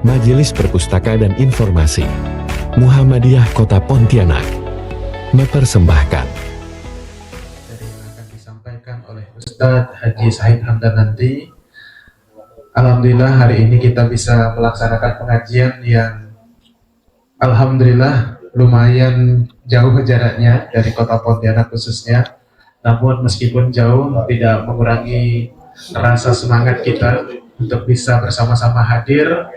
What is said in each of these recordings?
Majelis Perpustaka dan Informasi Muhammadiyah Kota Pontianak mempersembahkan dari yang akan disampaikan oleh Ustadz Haji Said Hamdan nanti. Alhamdulillah hari ini kita bisa melaksanakan pengajian yang alhamdulillah lumayan jauh jaraknya dari Kota Pontianak khususnya. Namun meskipun jauh tidak mengurangi rasa semangat kita untuk bisa bersama-sama hadir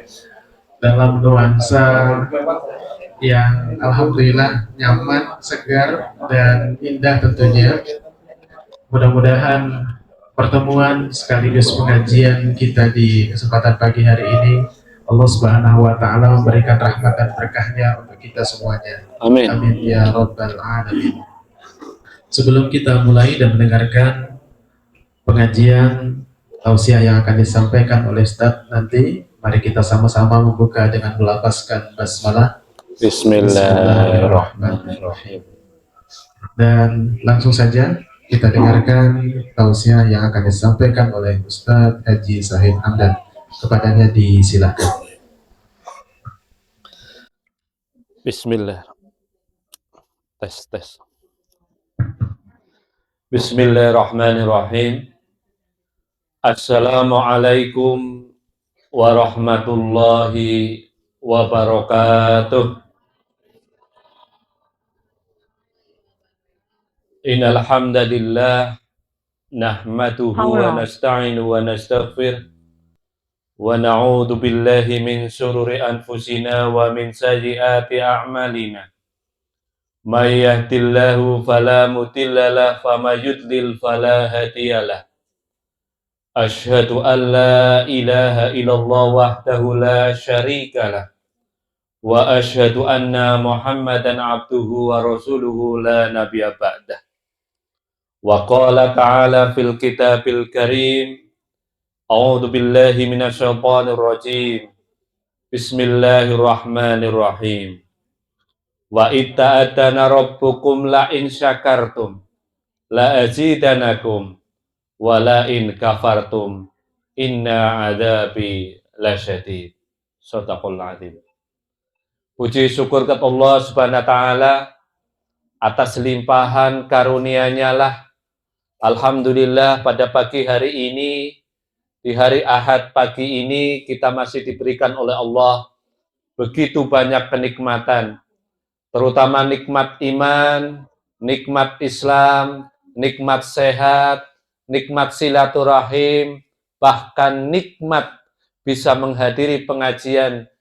dalam nuansa yang alhamdulillah nyaman, segar, dan indah tentunya. Mudah-mudahan pertemuan sekaligus pengajian kita di kesempatan pagi hari ini Allah Subhanahu wa taala memberikan rahmat dan berkahnya untuk kita semuanya. Amin. Amin ya rabbal alamin. Sebelum kita mulai dan mendengarkan pengajian tausiah yang akan disampaikan oleh Ustaz nanti, mari kita sama-sama membuka dengan melafazkan basmalah. Bismillahirrahmanirrahim. Dan langsung saja kita dengarkan tausiah yang akan disampaikan oleh Ustadz Haji Said Hamdan. Kepadanya disilakan. Bismillah. Tes. Bismillahirrahmanirrahim. Assalamualaikum warahmatullahi wabarakatuh. Innal hamdalillah nahmaduhu wa nasta'inu wa nastaghfir wa na'udzu billahi min shururi anfusina wa min sayyiati a'malina. May yahdihillahu fala mudilla lahu wa may yudlil fala hadiya lahu. Asyhadu an la ilaha illallah wahdahu la syarika lahu wa asyhadu anna Muhammadan abduhu wa rasuluhu la nabiyya ba'dah. Wa qala ta'ala fil kitabil karim, a'udzu billahi minasyaitonir rajim. Bismillahirrahmanirrahim. Wa itta'adana rabbukum la in syakartum la azidanakum wa la in kafartum inna adzabi lasyadid. Shadaqal adzim. Puji syukur kepada Allah Subhanahu wa taala atas limpahan karunia-Nya lah. Alhamdulillah pada pagi hari ini, di hari Ahad pagi ini kita masih diberikan oleh Allah begitu banyak kenikmatan, terutama nikmat iman, nikmat Islam, nikmat sehat, nikmat silaturahim, bahkan nikmat bisa menghadiri pengajian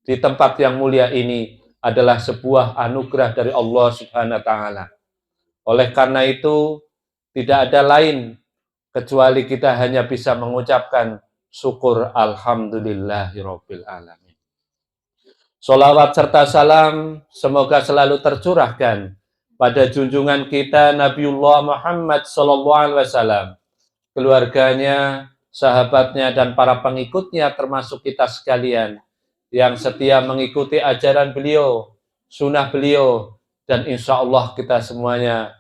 di tempat yang mulia ini adalah sebuah anugerah dari Allah Subhanahu wa taala. Oleh karena itu, tidak ada lain kecuali kita hanya bisa mengucapkan syukur alhamdulillahirabbil alamin. Sholawat serta salam semoga selalu tercurahkan pada junjungan kita Nabiullah Muhammad SAW, keluarganya, sahabatnya, dan para pengikutnya termasuk kita sekalian yang setia mengikuti ajaran beliau, sunnah beliau, dan insya Allah kita semuanya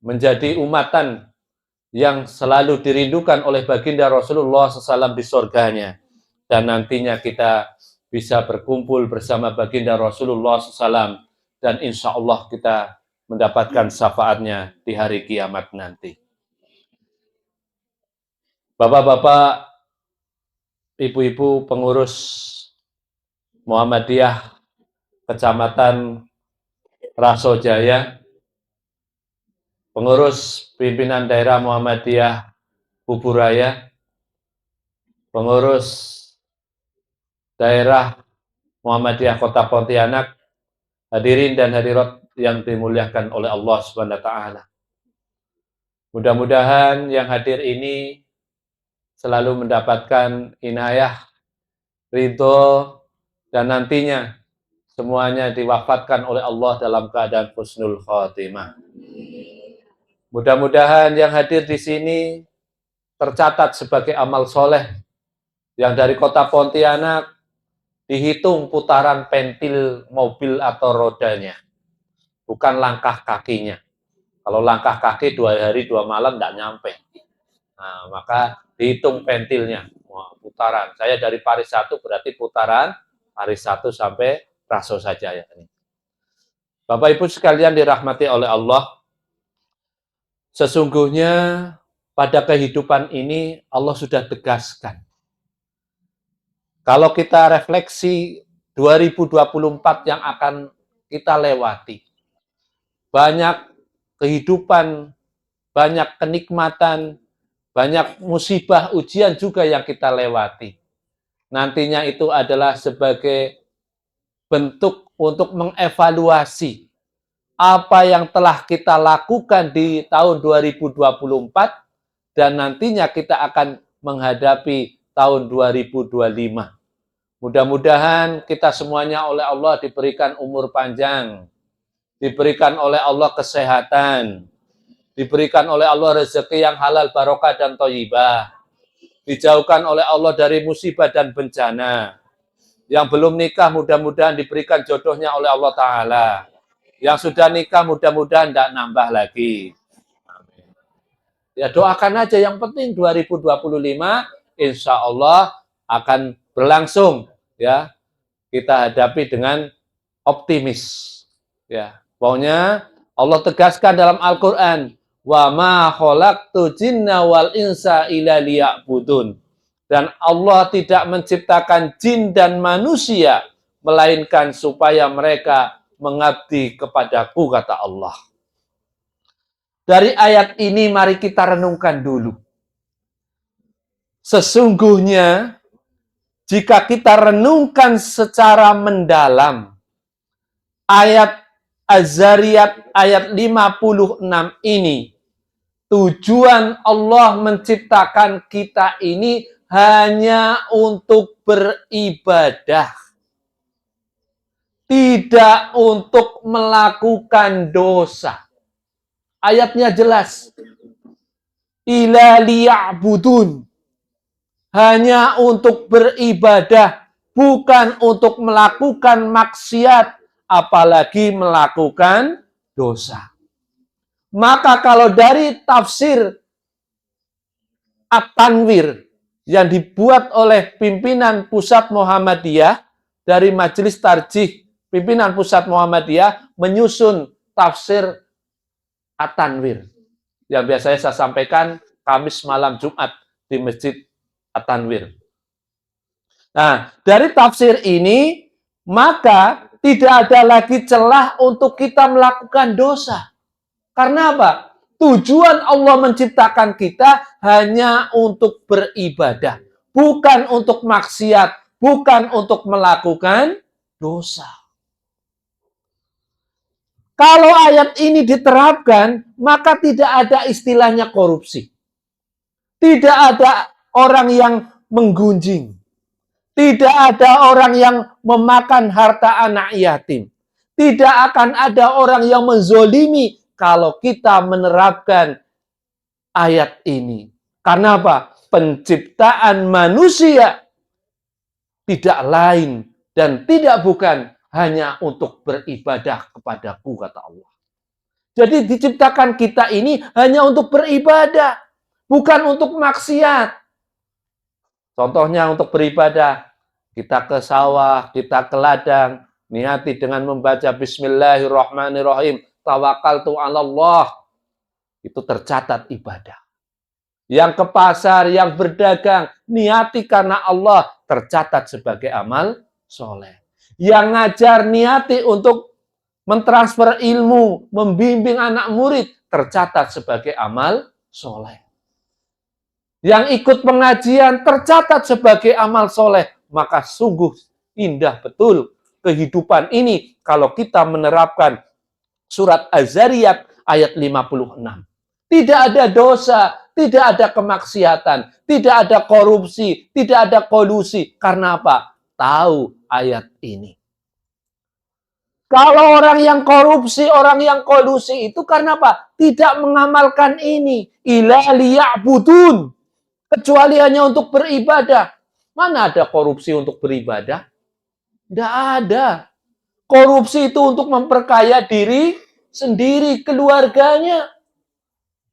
menjadi umatan yang selalu dirindukan oleh baginda Rasulullah SAW di surganya. Dan nantinya kita bisa berkumpul bersama baginda Rasulullah SAW, dan insya Allah kita mendapatkan syafaatnya di hari kiamat nanti. Bapak-bapak, ibu-ibu pengurus Muhammadiyah Kecamatan Rasojaya, pengurus pimpinan daerah Muhammadiyah Buburaya, pengurus daerah Muhammadiyah Kota Pontianak, hadirin dan hadirat yang dimuliakan oleh Allah Subhanahu wa taala. Mudah-mudahan yang hadir ini selalu mendapatkan inayah, ridho, dan nantinya semuanya diwafatkan oleh Allah dalam keadaan husnul khotimah. Mudah-mudahan yang hadir di sini tercatat sebagai amal soleh yang dari Kota Pontianak dihitung putaran pentil mobil atau rodanya, bukan langkah kakinya. Kalau langkah kaki 2 hari 2 malam tidak nyampe. Nah, maka dihitung pentilnya. Wah, putaran. Saya dari Paris 1 berarti putaran Paris 1 sampai Raso saja ya. Bapak Ibu sekalian dirahmati oleh Allah, sesungguhnya pada kehidupan ini Allah sudah tegaskan. Kalau kita refleksi 2024 yang akan kita lewati, banyak kehidupan, banyak kenikmatan, banyak musibah, ujian juga yang kita lewati. Nantinya itu adalah sebagai bentuk untuk mengevaluasi apa yang telah kita lakukan di tahun 2024 dan nantinya kita akan menghadapi tahun 2025. Mudah-mudahan kita semuanya oleh Allah diberikan umur panjang, diberikan oleh Allah kesehatan, diberikan oleh Allah rezeki yang halal, barokah, dan thayyibah, dijauhkan oleh Allah dari musibah dan bencana. Yang belum nikah mudah-mudahan diberikan jodohnya oleh Allah Ta'ala. Yang sudah nikah mudah-mudahan tidak nambah lagi. Amin. Ya doakan aja, yang penting 2025 insya Allah akan berlangsung. Ya, kita hadapi dengan optimis. Ya, pokoknya Allah tegaskan dalam Al-Quran, wa ma khalaqtu jinna wal insa illa liya'budun. Dan Allah tidak menciptakan jin dan manusia melainkan supaya mereka mengabdi kepadaku, kata Allah. Dari ayat ini mari kita renungkan dulu. Sesungguhnya jika kita renungkan secara mendalam, ayat Az-Zariyat ayat 56 ini, tujuan Allah menciptakan kita ini hanya untuk beribadah. Tidak untuk melakukan dosa. Ayatnya jelas. Ila liya'budun. Hanya untuk beribadah, bukan untuk melakukan maksiat, apalagi melakukan dosa. Maka kalau dari tafsir At-Tanwir yang dibuat oleh pimpinan pusat Muhammadiyah dari Majelis Tarjih pimpinan pusat Muhammadiyah menyusun tafsir At-Tanwir yang biasanya saya sampaikan Kamis malam Jumat di Masjid At-Tanwir. Nah, dari tafsir ini maka tidak ada lagi celah untuk kita melakukan dosa. Karena apa? Tujuan Allah menciptakan kita hanya untuk beribadah. Bukan untuk maksiat. Bukan untuk melakukan dosa. Kalau ayat ini diterapkan, maka tidak ada istilahnya korupsi. Tidak ada orang yang menggunjing. Tidak ada orang yang memakan harta anak yatim. Tidak akan ada orang yang menzolimi kalau kita menerapkan ayat ini. Karena apa? Penciptaan manusia tidak lain dan tidak bukan hanya untuk beribadah kepadaku, kata Allah. Jadi diciptakan kita ini hanya untuk beribadah, bukan untuk maksiat. Contohnya untuk beribadah, kita ke sawah, kita ke ladang, niati dengan membaca Bismillahirrahmanirrahim, tawakkaltu 'alallah, itu tercatat ibadah. Yang ke pasar, yang berdagang, niati karena Allah, tercatat sebagai amal soleh. Yang ngajar, niati untuk mentransfer ilmu, membimbing anak murid, tercatat sebagai amal soleh. Yang ikut pengajian, tercatat sebagai amal soleh. Maka sungguh indah betul kehidupan ini kalau kita menerapkan surat Az-Zariyat ayat 56. Tidak ada dosa, tidak ada kemaksiatan, tidak ada korupsi, tidak ada kolusi. Karena apa? Tahu ayat ini. Kalau orang yang korupsi, orang yang kolusi itu karena apa? Tidak mengamalkan ini. Ila liya'budun. Kecuali hanya untuk beribadah. Mana ada korupsi untuk beribadah? Tidak ada. Korupsi itu untuk memperkaya diri sendiri, keluarganya.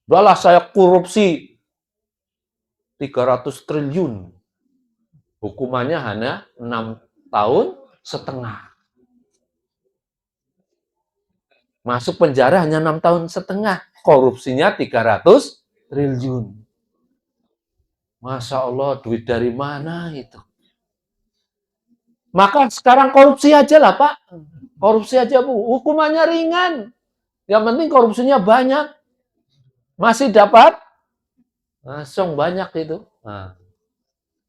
Udahlah saya korupsi 300 triliun. Hukumannya hanya 6,5 tahun. Masuk penjara hanya 6,5 tahun. Korupsinya 300 triliun. Masya Allah, duit dari mana itu? Maka sekarang korupsi aja lah, Pak. Korupsi aja, Bu. Hukumannya ringan. Yang penting korupsinya banyak. Masih dapat langsung banyak itu. Nah.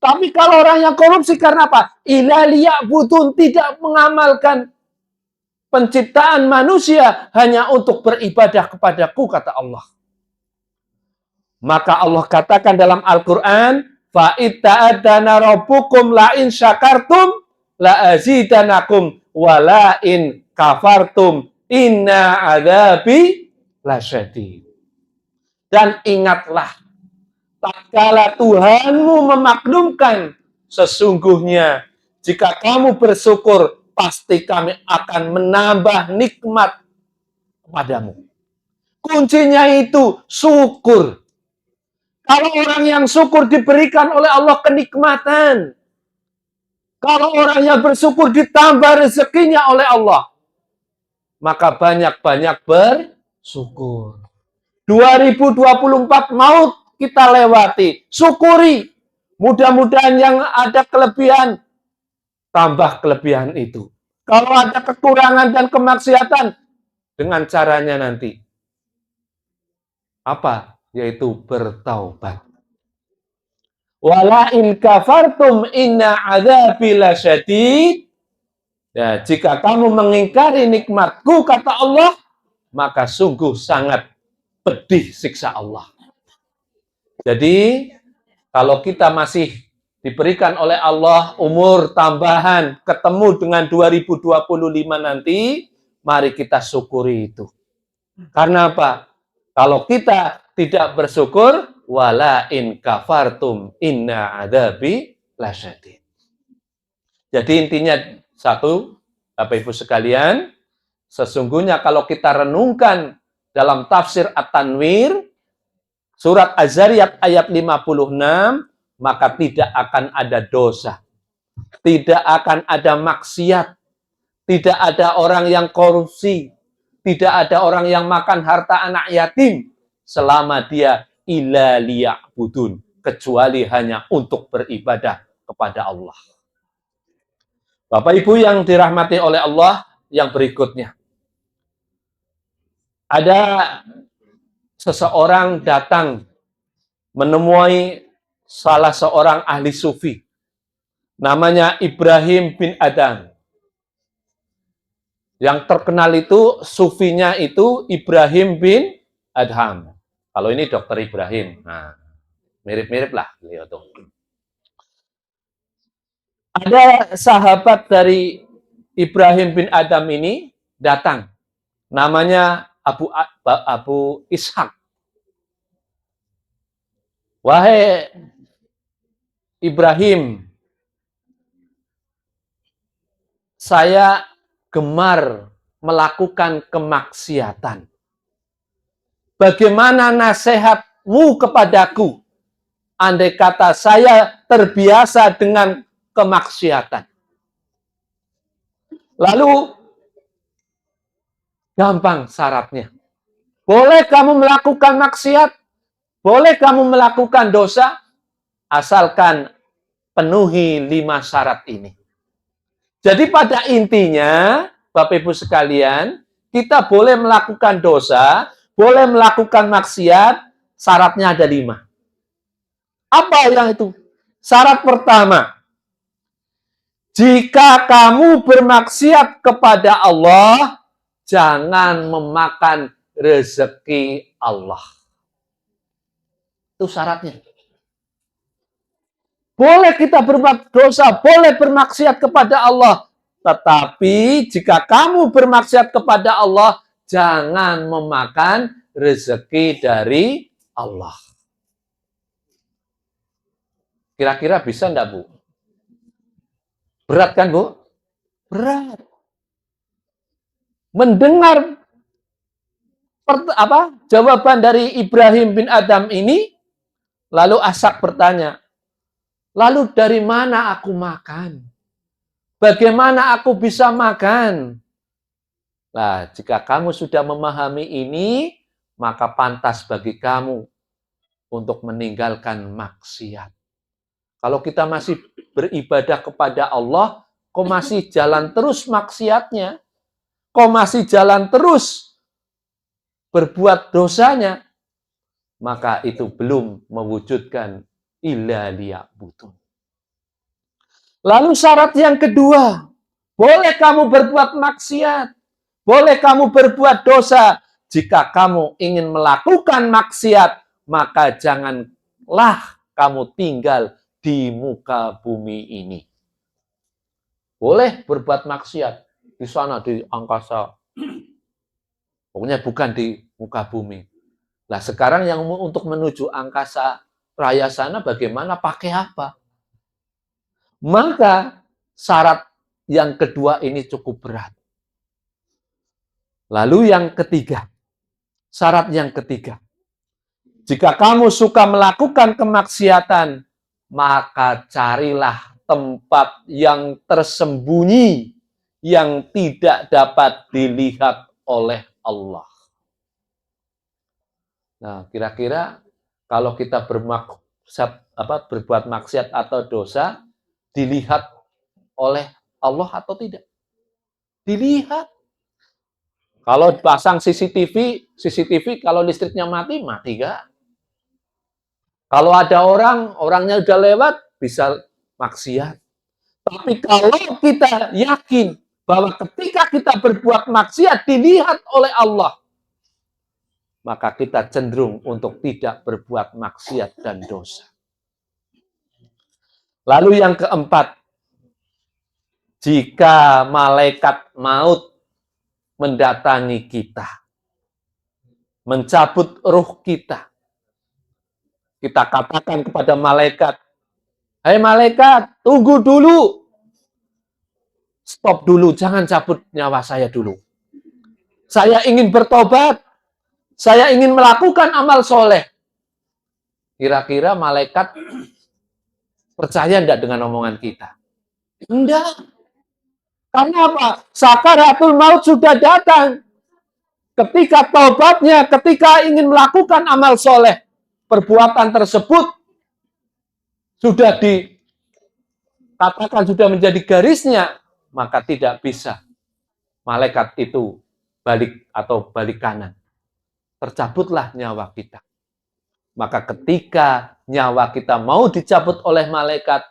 Tapi kalau orang yang korupsi karena apa? Ilaliya butun, tidak mengamalkan penciptaan manusia hanya untuk beribadah kepadaku, kata Allah. Maka Allah katakan dalam Al-Quran, فَإِذْ تَأَذَّنَ رَبُّكُمْ لَئِنْ شَكَرْتُمْ لَأَزِيدَنَّكُمْ وَلَئِنْ كَفَرْتُمْ إِنَّ عَذَابِي لَشَدِيدٌ. Dan ingatlah, tatkala Tuhanmu memaklumkan, sesungguhnya jika kamu bersyukur, pasti kami akan menambah nikmat kepadamu. Kuncinya itu syukur. Kalau orang yang syukur diberikan oleh Allah kenikmatan. Kalau orang yang bersyukur ditambah rezekinya oleh Allah. Maka banyak-banyak bersyukur. 2024 maut kita lewati. Syukuri. Mudah-mudahan yang ada kelebihan, tambah kelebihan itu. Kalau ada kekurangan dan kemaksiatan, dengan caranya nanti. Apa? Yaitu bertaubat. Wala in kafartum inna adzabi lasyadid. Ya, jika kamu mengingkari nikmatku, kata Allah, maka sungguh sangat pedih siksa Allah. Jadi, kalau kita masih diberikan oleh Allah umur tambahan, ketemu dengan 2025 nanti, mari kita syukuri itu. Karena apa? Kalau kita tidak bersyukur, wala in kafartum inna adzabi lasyadid. Jadi intinya satu, Bapak Ibu sekalian, sesungguhnya kalau kita renungkan dalam tafsir At-Tanwir, surat Az-Zariyat ayat 56, maka tidak akan ada dosa. Tidak akan ada maksiat. Tidak ada orang yang korupsi. Tidak ada orang yang makan harta anak yatim selama dia illa liya'budun, kecuali hanya untuk beribadah kepada Allah. Bapak Ibu yang dirahmati oleh Allah, yang berikutnya. Ada seseorang datang menemui salah seorang ahli sufi. Namanya Ibrahim bin Adham. Yang terkenal itu, sufinya itu Ibrahim bin Adham. Kalau ini Dokter Ibrahim. Nah, mirip-mirip lah beliau tuh. Ada sahabat dari Ibrahim bin Adham ini datang. Namanya Abu Ishaq. Wahai Ibrahim, saya gemar melakukan kemaksiatan. Bagaimana nasihatmu kepadaku? Andai kata saya terbiasa dengan kemaksiatan. Lalu, gampang syaratnya. Boleh kamu melakukan maksiat, boleh kamu melakukan dosa, asalkan penuhi 5 syarat ini. Jadi pada intinya, Bapak Ibu sekalian, kita boleh melakukan dosa, boleh melakukan maksiat, syaratnya ada 5. Apa yang itu? Syarat pertama, jika kamu bermaksiat kepada Allah, jangan memakan rezeki Allah. Itu syaratnya. Boleh kita berbuat dosa, boleh bermaksiat kepada Allah. Tetapi jika kamu bermaksiat kepada Allah, jangan memakan rezeki dari Allah. Kira-kira bisa enggak, Bu? Berat kan, Bu? Berat. Mendengar jawaban dari Ibrahim bin Adham ini, lalu Ashaq bertanya, Lalu dari mana aku makan? Bagaimana aku bisa makan? Nah, jika kamu sudah memahami ini, maka pantas bagi kamu untuk meninggalkan maksiat. Kalau kita masih beribadah kepada Allah, kok masih jalan terus maksiatnya, kok masih jalan terus berbuat dosanya, maka itu belum mewujudkan illa liya'budun. Lalu syarat yang kedua, boleh kamu berbuat maksiat, boleh kamu berbuat dosa. Jika kamu ingin melakukan maksiat, maka janganlah kamu tinggal di muka bumi ini. Boleh berbuat maksiat di sana, di angkasa. Pokoknya bukan di muka bumi. Nah, sekarang yang untuk menuju angkasa raya sana bagaimana? Pakai apa? Maka syarat yang kedua ini cukup berat. Lalu yang ketiga, syarat yang ketiga. Jika kamu suka melakukan kemaksiatan, maka carilah tempat yang tersembunyi yang tidak dapat dilihat oleh Allah. Nah, kira-kira kalau kita berbuat maksiat atau dosa, dilihat oleh Allah atau tidak? Dilihat. Kalau pasang CCTV kalau listriknya mati, mati gak? Kalau ada orangnya udah lewat, bisa maksiat. Tapi kalau kita yakin bahwa ketika kita berbuat maksiat dilihat oleh Allah, maka kita cenderung untuk tidak berbuat maksiat dan dosa. Lalu yang keempat, jika malaikat maut mendatangi kita, mencabut ruh kita, kita katakan kepada malaikat, "Hai malaikat, tunggu dulu. Stop dulu, jangan cabut nyawa saya dulu. Saya ingin bertobat. Saya ingin melakukan amal soleh." Kira-kira malaikat percaya enggak dengan omongan kita? Enggak. Karena apa? Sakaratul maut sudah datang. Ketika taubatnya, ketika ingin melakukan amal soleh, perbuatan tersebut sudah dikatakan sudah menjadi garisnya, maka tidak bisa malaikat itu balik atau balik kanan. Tercabutlah nyawa kita. Maka ketika nyawa kita mau dicabut oleh malaikat,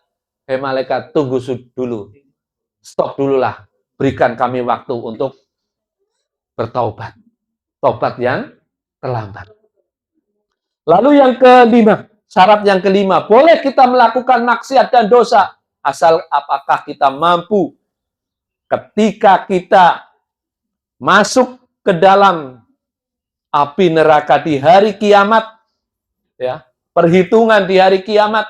hei malaikat, tunggu dulu. Stop dululah. Berikan kami waktu untuk bertaubat. Taubat yang terlambat. Lalu yang kelima, syarat yang kelima, boleh kita melakukan maksiat dan dosa, asal apakah kita mampu ketika kita masuk ke dalam api neraka di hari kiamat, ya, perhitungan di hari kiamat,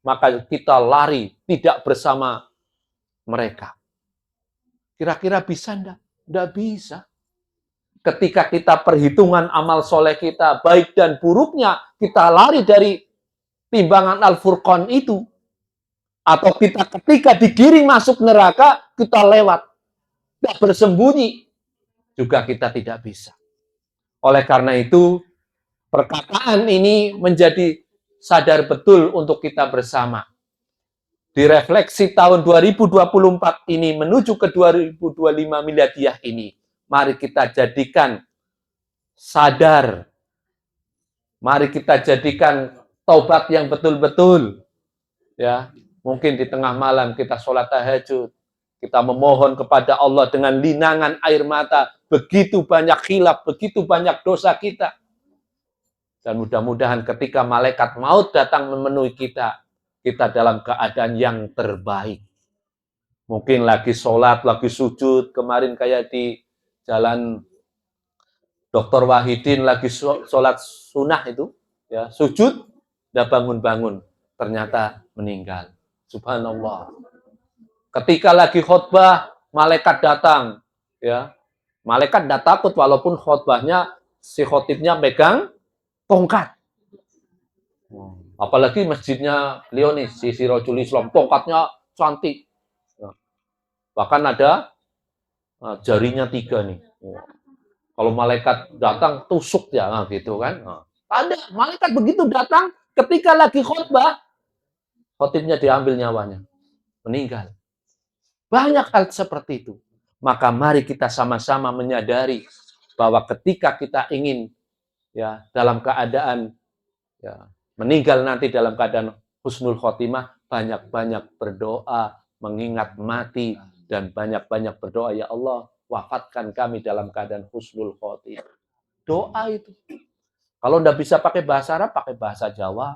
maka kita lari tidak bersama mereka. Kira-kira bisa enggak? Enggak bisa. Ketika kita perhitungan amal soleh kita, baik dan buruknya, kita lari dari timbangan Al-Furqan itu. Atau kita ketika digiring masuk neraka, kita lewat. Tidak bersembunyi. Juga kita tidak bisa. Oleh karena itu, perkataan ini menjadi sadar betul untuk kita bersama. Di refleksi tahun 2024 ini menuju ke 2025 miladiah ini, mari kita jadikan sadar. Mari kita jadikan taubat yang betul-betul. Ya, mungkin di tengah malam kita sholat tahajud, kita memohon kepada Allah dengan linangan air mata, begitu banyak khilaf, begitu banyak dosa kita. Dan mudah-mudahan ketika malaikat maut datang memenuhi kita, kita dalam keadaan yang terbaik. Mungkin lagi sholat, lagi sujud, kemarin kayak di jalan Dr. Wahidin lagi sholat sunnah itu, ya sujud, udah bangun-bangun, ternyata meninggal. Subhanallah. Ketika lagi khutbah, malaikat datang, ya malaikat tidak takut walaupun khutbahnya si khotibnya pegang tongkat. Apalagi masjidnya beliau nih, si Sirajul Islam, tongkatnya cantik. Nah, bahkan ada jarinya 3 nih. Kalau malaikat datang, tusuk ya, nah, gitu kan. Nah, ada malaikat begitu datang, ketika lagi khutbah, khotibnya diambil nyawanya, meninggal. Banyak hal seperti itu. Maka mari kita sama-sama menyadari bahwa ketika kita ingin ya dalam keadaan ya meninggal nanti dalam keadaan husnul khotimah, banyak-banyak berdoa, mengingat mati, dan banyak-banyak berdoa, ya Allah, wafatkan kami dalam keadaan husnul khotimah. Doa itu. Kalau nggak bisa pakai bahasa Arab, pakai bahasa Jawa.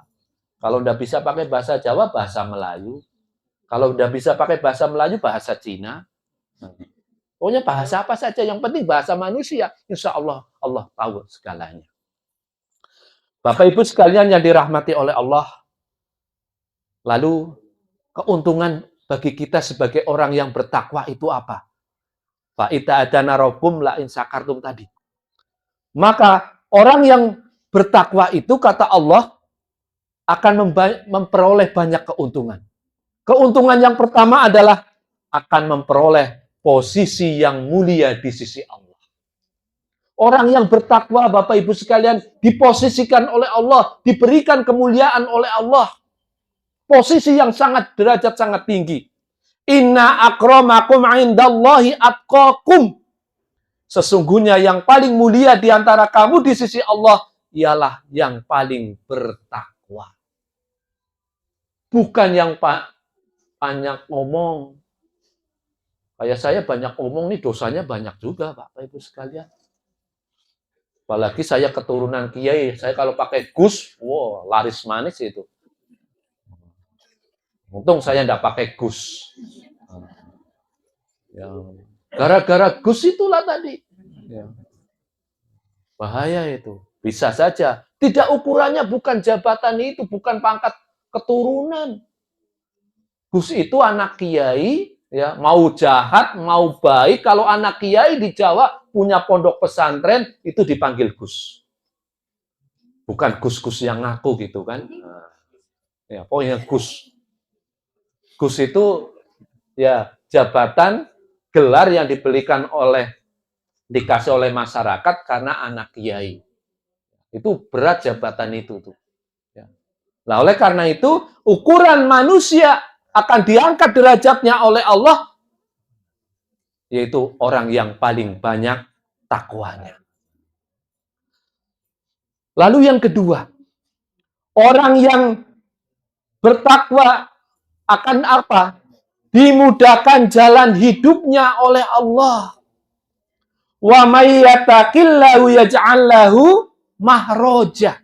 Kalau nggak bisa pakai bahasa Jawa, bahasa Melayu. Kalau nggak bisa pakai bahasa Melayu, bahasa Cina. Pokoknya bahasa apa saja, yang penting bahasa manusia. Insya Allah, Allah tahu segalanya. Bapak Ibu sekalian yang dirahmati oleh Allah, lalu keuntungan bagi kita sebagai orang yang bertakwa itu apa? Fa'ita adana robum la'in sakartum tadi. Maka orang yang bertakwa itu, kata Allah, akan memperoleh banyak keuntungan. Keuntungan yang pertama adalah akan memperoleh posisi yang mulia di sisi Allah. Orang yang bertakwa, Bapak Ibu sekalian, diposisikan oleh Allah, diberikan kemuliaan oleh Allah. Posisi yang sangat derajat sangat tinggi. Inna akramakum indallahi atqakum. Sesungguhnya yang paling mulia di antara kamu di sisi Allah ialah yang paling bertakwa. Bukan yang banyak ngomong. Kayak saya banyak ngomong nih, dosanya banyak juga, Bapak Ibu sekalian. Apalagi saya keturunan kiai, saya kalau pakai Gus, wow, laris manis itu. Untung saya enggak pakai Gus. Ya. Gara-gara Gus itulah tadi. Ya. Bahaya itu. Bisa saja. Tidak, ukurannya bukan jabatan itu, bukan pangkat keturunan. Gus itu anak kiai, ya, mau jahat, mau baik. Kalau anak kiai di Jawa punya pondok pesantren, itu dipanggil Gus. Bukan Gus-Gus yang ngaku gitu kan. Nah, ya, pokoknya Gus. Gus itu ya jabatan, gelar yang dikasih oleh masyarakat karena anak kiai. Itu berat jabatan itu tuh. Ya. Nah, oleh karena itu, ukuran manusia akan diangkat derajatnya oleh Allah, yaitu orang yang paling banyak takwanya. Lalu yang kedua, orang yang bertakwa akan apa? Dimudahkan jalan hidupnya oleh Allah. Wa may yattaqillahu yaj'al lahu mahroja.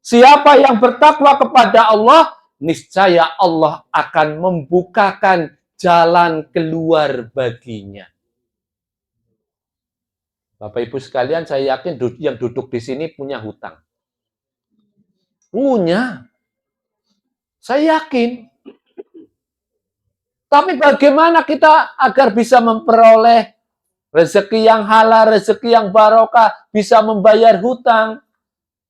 Siapa yang bertakwa kepada Allah, niscaya Allah akan membukakan jalan keluar baginya. Bapak Ibu sekalian, saya yakin yang duduk di sini punya hutang. Punya. Saya yakin. Tapi bagaimana kita agar bisa memperoleh rezeki yang halal, rezeki yang barokah, bisa membayar hutang.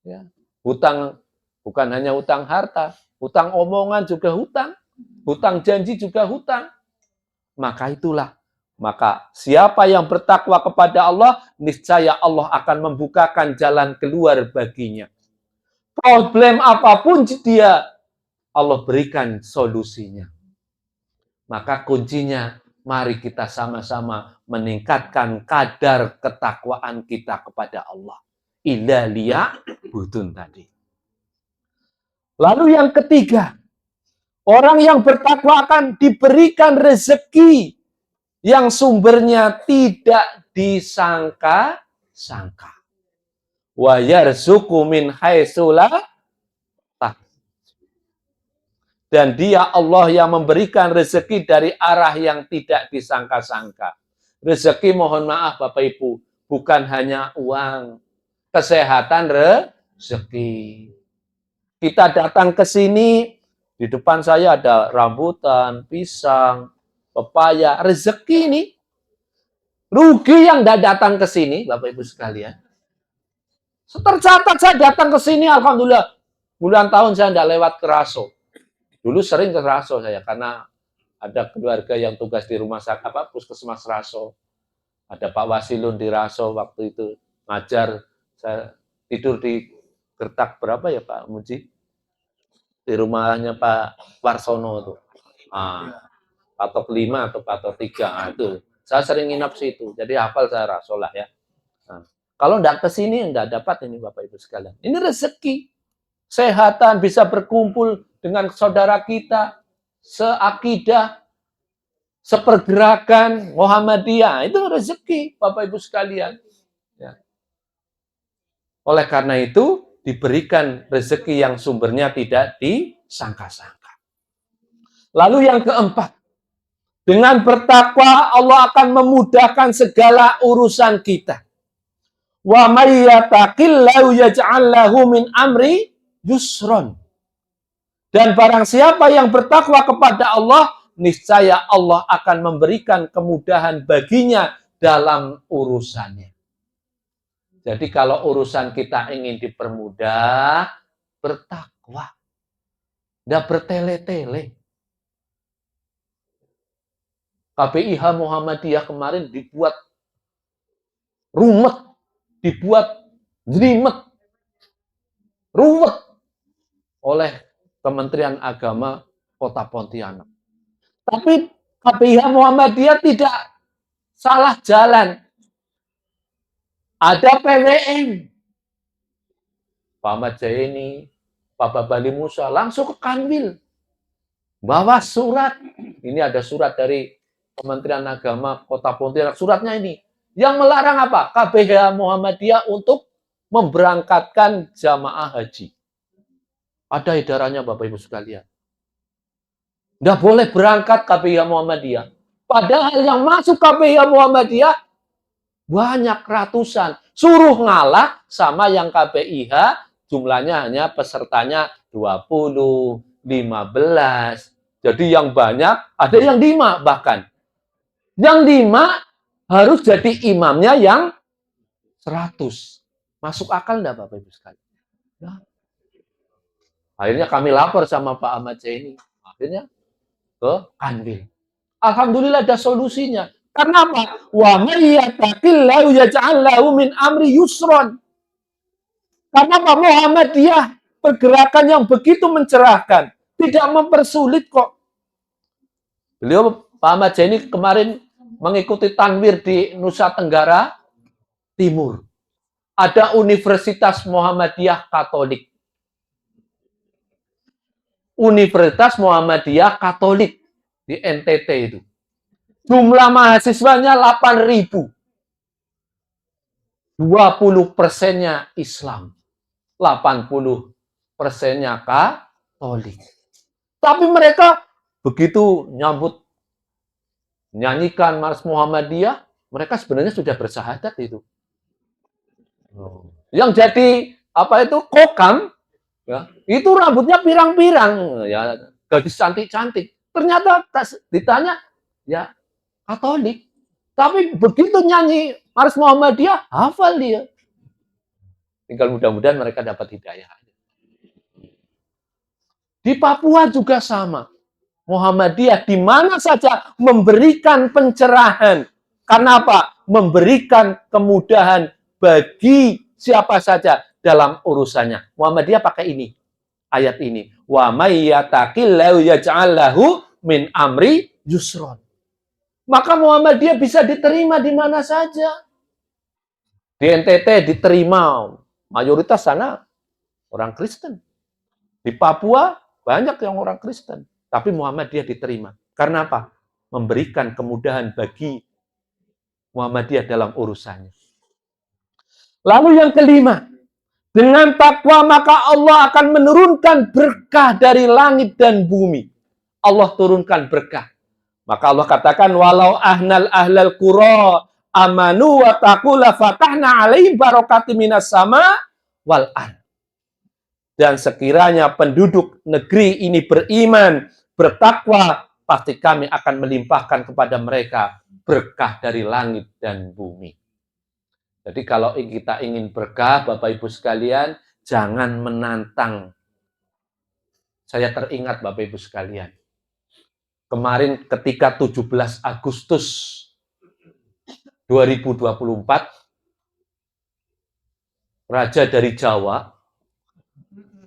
Ya. Hutang bukan hanya hutang harta, hutang omongan juga hutang, hutang janji juga hutang. Maka itulah, maka siapa yang bertakwa kepada Allah, niscaya Allah akan membukakan jalan keluar baginya. Problem apapun dia, Allah berikan solusinya. Maka kuncinya, mari kita sama-sama meningkatkan kadar ketakwaan kita kepada Allah. Illa liya'budun tadi. Lalu yang ketiga, orang yang bertakwa akan diberikan rezeki yang sumbernya tidak disangka-sangka. Wa yarzuqu min haitsu la tahtasib. Dan dia Allah yang memberikan rezeki dari arah yang tidak disangka-sangka. Rezeki, mohon maaf Bapak Ibu, bukan hanya uang. Kesehatan rezeki. Kita datang ke sini, di depan saya ada rambutan, pisang, pepaya, rezeki ini. Rugi yang tidak datang ke sini, Bapak Ibu sekalian. Tercatat saya datang ke sini, alhamdulillah. Puluhan tahun saya tidak lewat ke Raso. Dulu sering ke Raso saya karena ada keluarga yang tugas di rumah sakit puskesmas Raso. Ada Pak Wasilun di Raso waktu itu ngajar. Saya tidur di Gertak berapa ya Pak Muji? Di rumahnya Pak Warsono itu. Patok 5 atau patok 3 itu. Saya sering nginap situ. Jadi hafal saya Raso lah ya. Nah, kalau enggak ke sini enggak dapat ini Bapak Ibu sekalian. Ini rezeki. Sehatan, bisa berkumpul dengan saudara kita, seakidah, sepergerakan Muhammadiyah. Itu rezeki, Bapak Ibu sekalian. Ya. Oleh karena itu, diberikan rezeki yang sumbernya tidak disangka-sangka. Lalu yang keempat, dengan bertakwa Allah akan memudahkan segala urusan kita. Wa may yattaqillahu yaj'al lahu min amri yusron. Dan barang siapa yang bertakwa kepada Allah, niscaya Allah akan memberikan kemudahan baginya dalam urusannya. Jadi kalau urusan kita ingin dipermudah, bertakwa. Tidak bertele-tele. KPIH Muhammadiyah kemarin dibuat rumet, dibuat jelimet, ruwet oleh Kementerian Agama Kota Pontianak. Tapi KPIH Muhammadiyah tidak salah jalan. Ada PWM. Pak Ahmad Zaini, Pak Babali Musa langsung ke Kanwil. Bawa surat. Ini ada surat dari Kementerian Agama Kota Pontianak. Suratnya ini. Yang melarang apa? KPIH Muhammadiyah untuk memberangkatkan jamaah haji. Ada edarannya Bapak Ibu sekalian. Tidak boleh berangkat KPIH Muhammadiyah. Padahal yang masuk KPIH Muhammadiyah banyak ratusan. Suruh ngalah sama yang KPIH, jumlahnya hanya pesertanya 20, 15. Jadi yang banyak, ada yang 5 bahkan. Yang 5 harus jadi imamnya yang 100. Masuk akal enggak Bapak Ibu sekalian? Nah. Akhirnya kami lapor sama Pak Ahmad Zaini. Akhirnya ke Kanwil. Alhamdulillah ada solusinya. Karena apa? Wa may yattaqillahu yaj'al lahu min amri yusron. Karena Pak Muhammadiyah pergerakan yang begitu mencerahkan, tidak mempersulit kok. Beliau Pak Ahmad Zaini kemarin mengikuti tanwir di Nusa Tenggara Timur. Ada Universitas Muhammadiyah Katolik. Universitas Muhammadiyah Katolik di NTT itu. Jumlah mahasiswanya 8.000. 20%-nya Islam. 80%-nya Katolik. Tapi mereka begitu nyanyikan Mars Muhammadiyah, mereka sebenarnya sudah bersahadat itu. Yang jadi kokam, ya, itu rambutnya pirang-pirang, ya, gadis cantik-cantik. Ternyata ditanya, ya Katolik. Tapi begitu nyanyi Mars Muhammadiyah, hafal dia. Tinggal mudah-mudahan mereka dapat hidayah. Di Papua juga sama. Muhammadiyah di mana saja memberikan pencerahan. Karena apa? Memberikan kemudahan bagi siapa saja dalam urusannya. Muhammadiyah pakai ini. Ayat ini. Wa may yattaqillahu yaj'al lahu min amri yusron. Maka Muhammadiyah bisa diterima di mana saja. Di NTT diterima. Mayoritas sana orang Kristen. Di Papua banyak yang orang Kristen. Tapi Muhammadiyah diterima. Karena apa? Memberikan kemudahan bagi Muhammadiyah dalam urusannya. Lalu yang kelima. Dengan takwa maka Allah akan menurunkan berkah dari langit dan bumi. Allah turunkan berkah. Maka Allah katakan walau ahlal qura amanu wa taqula fatahna alaihim barakatim minas sama wal ard. Dan sekiranya penduduk negeri ini beriman, bertakwa, pasti kami akan melimpahkan kepada mereka berkah dari langit dan bumi. Jadi kalau kita ingin berkah, Bapak Ibu sekalian, jangan menantang Saya teringat Bapak Ibu sekalian. Kemarin ketika 17 Agustus 2024, Raja dari Jawa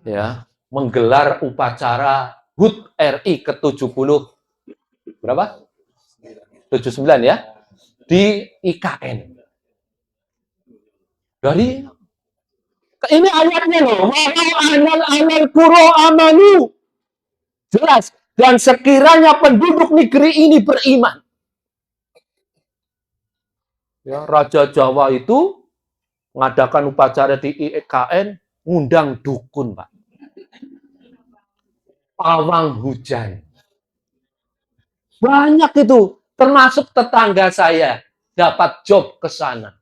ya menggelar upacara HUT RI ke-70 berapa? 79 ya di IKN. Dari ini ayatnya loh, anal kuro amanu. Jelas. Dan sekiranya penduduk negeri ini beriman. Ya, Raja Jawa itu mengadakan upacara di IKN, ngundang dukun, Pak. Pawang hujan. Banyak itu, termasuk tetangga saya dapat job ke sana.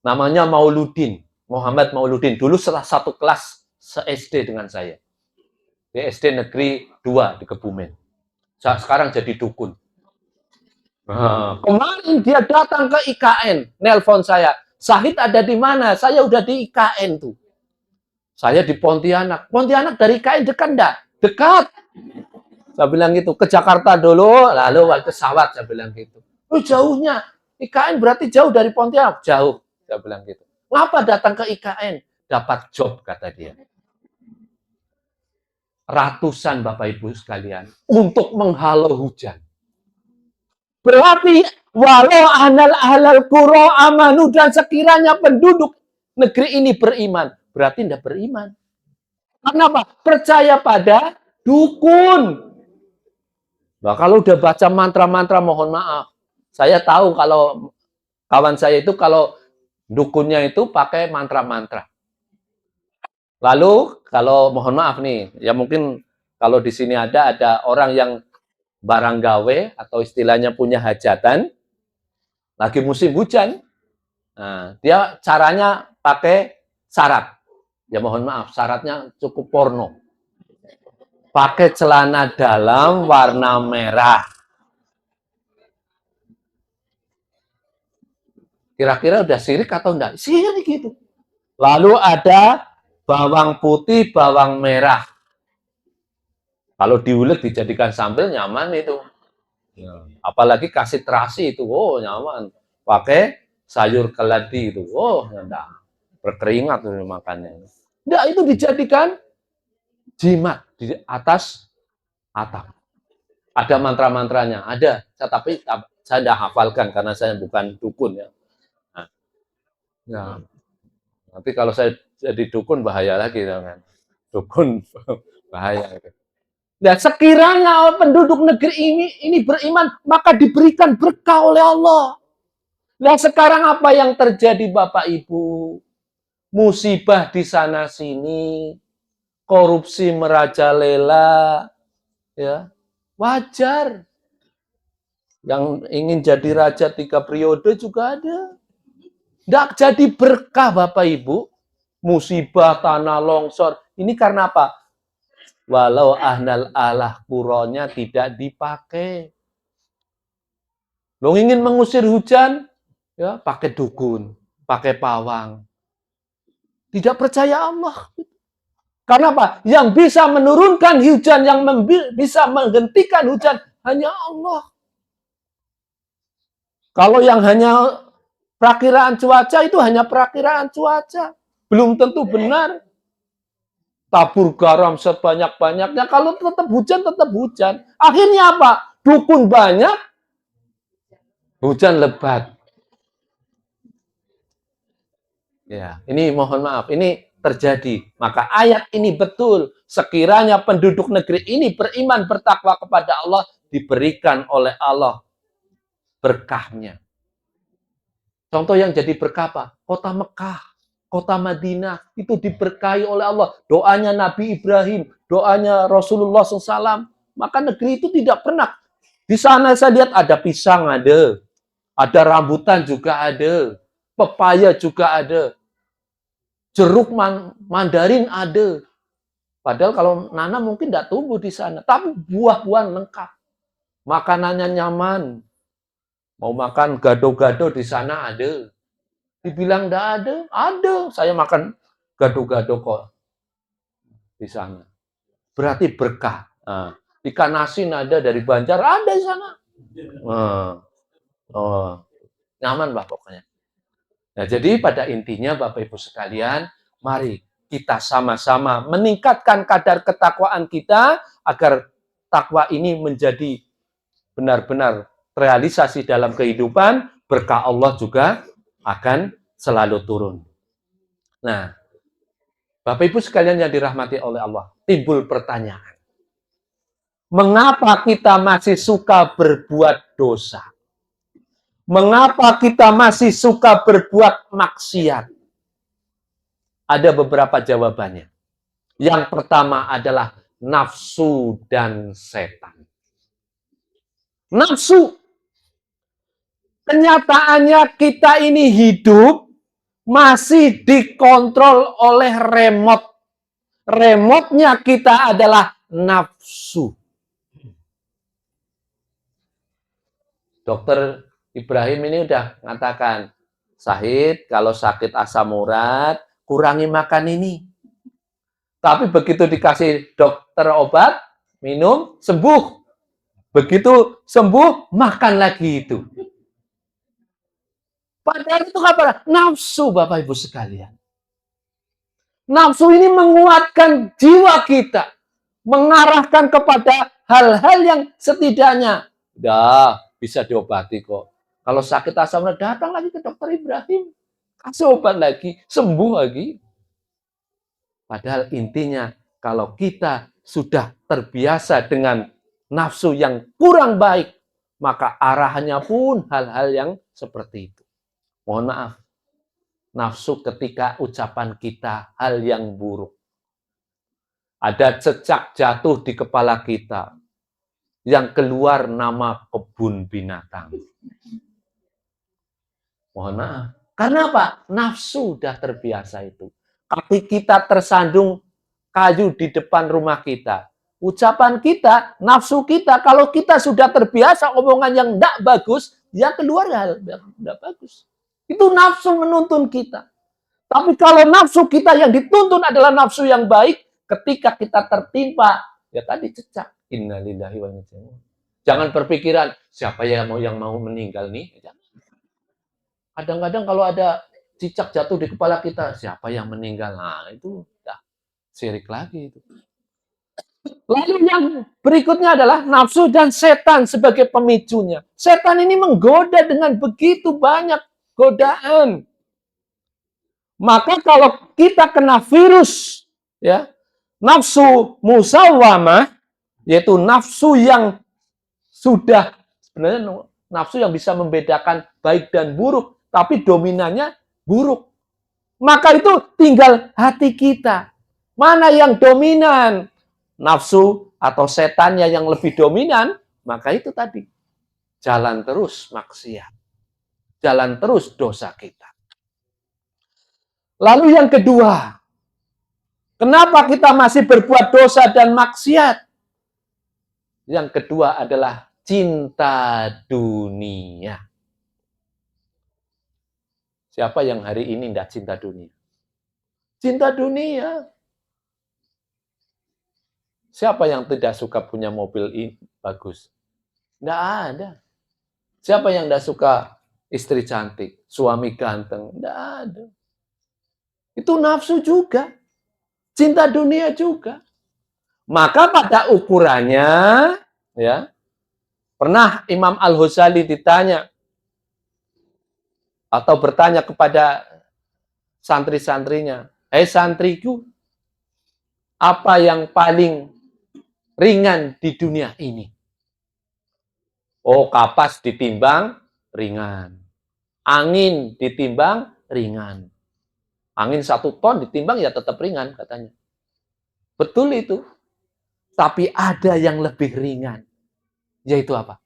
Namanya Mauludin, Muhammad Mauludin. Dulu salah satu kelas se-SD dengan saya. Di SD Negeri 2 di Kebumen. Sekarang jadi dukun. Nah, kemarin dia datang ke IKN, nelpon saya. Syahid ada di mana? Saya udah di IKN tuh. Saya di Pontianak. Pontianak dari IKN dekat enggak? Dekat. Saya bilang gitu. Ke Jakarta dulu, lalu ke pesawat. Saya bilang gitu. Oh, jauhnya. IKN berarti jauh dari Pontianak? Jauh. Saya bilang gitu. Ngapa datang ke IKN? Dapat job, kata dia. Ratusan Bapak Ibu sekalian untuk menghalau hujan. Berarti walau ahlal qura amanu, dan sekiranya penduduk negeri ini beriman, berarti tidak beriman. Kenapa? Percaya pada dukun. Nah, kalau udah baca mantra-mantra, mohon maaf. Saya tahu kalau kawan saya itu kalau dukunnya itu pakai mantra-mantra. Lalu kalau mohon maaf nih, ya mungkin kalau di sini ada orang yang barang gawe atau istilahnya punya hajatan, lagi musim hujan, nah, dia caranya pakai syarat. Ya mohon maaf, syaratnya cukup porno. Pakai celana dalam warna merah. Kira-kira udah sirik atau enggak? Sirik gitu. Lalu ada bawang putih, bawang merah. Kalau diulek dijadikan sambal nyaman itu. Apalagi kasih terasi itu, oh nyaman. Pakai sayur keladi itu, oh nggak berkeringat tuh makannya. Nggak, itu dijadikan jimat di atas atap. Ada mantra-mantranya, ada. Tapi saya tidak hafalkan karena saya bukan dukun ya. Nah, ya. Nanti kalau saya jadi dukun bahaya lagi kan. Dukun bahaya. Nah, sekiranya penduduk negeri ini beriman, maka diberikan berkah oleh Allah. Nah, sekarang apa yang terjadi Bapak Ibu? Musibah di sana sini, korupsi merajalela, ya. Wajar. Yang ingin jadi raja 3 periode juga ada. Tidak jadi berkah Bapak Ibu. Musibah, tanah longsor. Ini karena apa? Walau ahnal alah kuronya tidak dipakai. Lo ingin mengusir hujan, ya pakai dukun, pakai pawang. Tidak percaya Allah. Karena apa? Yang bisa menurunkan hujan, yang bisa menghentikan hujan, hanya Allah. Kalau yang hanya perakiraan cuaca, itu hanya perakiraan cuaca. Belum tentu benar. Tabur garam sebanyak-banyaknya, kalau tetap hujan. Akhirnya apa? Dukun banyak, hujan lebat. Ya, ini mohon maaf, ini terjadi. Maka ayat ini betul. Sekiranya penduduk negeri ini beriman, bertakwa kepada Allah, diberikan oleh Allah berkahnya. Contoh yang jadi berkah apa? Kota Mekah, kota Madinah, itu diberkahi oleh Allah. Doanya Nabi Ibrahim, doanya Rasulullah SAW. Maka negeri itu tidak pernah. Di sana saya lihat ada pisang ada rambutan juga ada, pepaya juga ada, jeruk mandarin ada. Padahal kalau nanam mungkin tidak tumbuh di sana. Tapi buah-buahan lengkap. Makanannya nyaman. Mau makan gado-gado di sana ada. Dibilang tidak ada, ada. Saya makan gado-gado kok di sana. berarti berkah. Nah, ikan asin ada dari Banjar, ada di sana. Nah, oh, nyaman Pak pokoknya. Nah, jadi pada intinya Bapak Ibu sekalian, mari kita sama-sama meningkatkan kadar ketakwaan kita agar takwa ini menjadi benar-benar realisasi dalam kehidupan, berkah Allah juga akan selalu turun. Nah, Bapak Ibu sekalian yang dirahmati oleh Allah, timbul pertanyaan. Mengapa kita masih suka berbuat dosa? Mengapa kita masih suka berbuat maksiat? Ada beberapa jawabannya. Yang pertama adalah nafsu dan setan. Nafsu. Kenyataannya kita ini hidup masih dikontrol oleh remote. Remote-nya kita adalah nafsu. Dokter Ibrahim ini udah mengatakan, Syahid, kalau sakit asam urat, kurangi makan ini. Tapi begitu dikasih dokter obat, minum, sembuh. Begitu sembuh, makan lagi itu. Padahal itu apa? Nafsu, Bapak Ibu sekalian. Nafsu ini menguatkan jiwa kita. Mengarahkan kepada hal-hal yang setidaknya udah bisa diobati kok. Kalau sakit asam urat, datang lagi ke dokter Ibrahim. Kasih obat lagi, sembuh lagi. Padahal intinya, kalau kita sudah terbiasa dengan nafsu yang kurang baik, maka arahannya pun hal-hal yang seperti itu. Mohon maaf, nafsu ketika ucapan kita hal yang buruk. Ada cecak jatuh di kepala kita, yang keluar nama kebun binatang. Mohon maaf. Karena apa? Nafsu sudah terbiasa itu. Kaki kita tersandung kayu di depan rumah kita. Ucapan kita, nafsu kita, kalau kita sudah terbiasa omongan yang tidak bagus, ya keluar hal yang tidak bagus. Itu nafsu menuntun kita. Tapi kalau nafsu kita yang dituntun adalah nafsu yang baik, ketika kita tertimpa, ya tadi cecak. Innalillahi wa inna ilaihi raji'un. Jangan berpikiran, siapa yang mau meninggal nih? Kadang-kadang kalau ada cicak jatuh di kepala kita, siapa yang meninggal? Nah, itu udah syirik lagi itu. Lalu yang berikutnya adalah nafsu dan setan sebagai pemicunya. Setan ini menggoda dengan begitu banyak godaan. Maka kalau kita kena virus, ya, nafsu musawwamah, yaitu nafsu yang sudah sebenarnya nafsu yang bisa membedakan baik dan buruk, tapi dominannya buruk. Maka itu tinggal hati kita. Mana yang dominan? Nafsu atau setannya yang lebih dominan, maka itu tadi. Jalan terus maksiat. Jalan terus dosa kita. Lalu yang kedua, kenapa kita masih berbuat dosa dan maksiat? Yang kedua adalah cinta dunia. Siapa yang hari ini tidak cinta dunia? Cinta dunia. Siapa yang tidak suka punya mobil ini bagus? Tidak ada. Siapa yang tidak suka istri cantik, suami ganteng? Tidak ada. Itu nafsu juga. Cinta dunia juga. Maka pada ukurannya, ya, pernah Imam Al-Ghazali ditanya, atau bertanya kepada santri-santrinya, "Hei santriku, apa yang paling ringan di dunia ini?" Oh, kapas ditimbang, ringan. Angin ditimbang, ringan. Angin 1 ton ditimbang, ya tetap ringan, katanya. Betul itu. Tapi ada yang lebih ringan. Yaitu apa?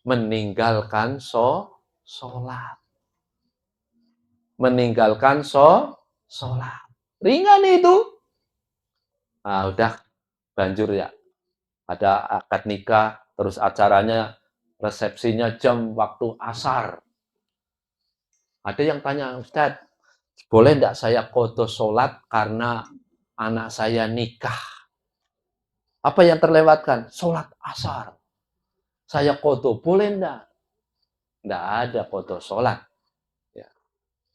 Meninggalkan sholat. Meninggalkan sholat. Ringan itu. Nah, udah banjur ya. Ada akad nikah, terus acaranya, resepsinya jam waktu asar. Ada yang tanya, Ustadz, boleh enggak saya qodho sholat karena anak saya nikah? Apa yang terlewatkan? Sholat asar. Saya qodho, boleh enggak? Enggak ada qodho sholat. Ya.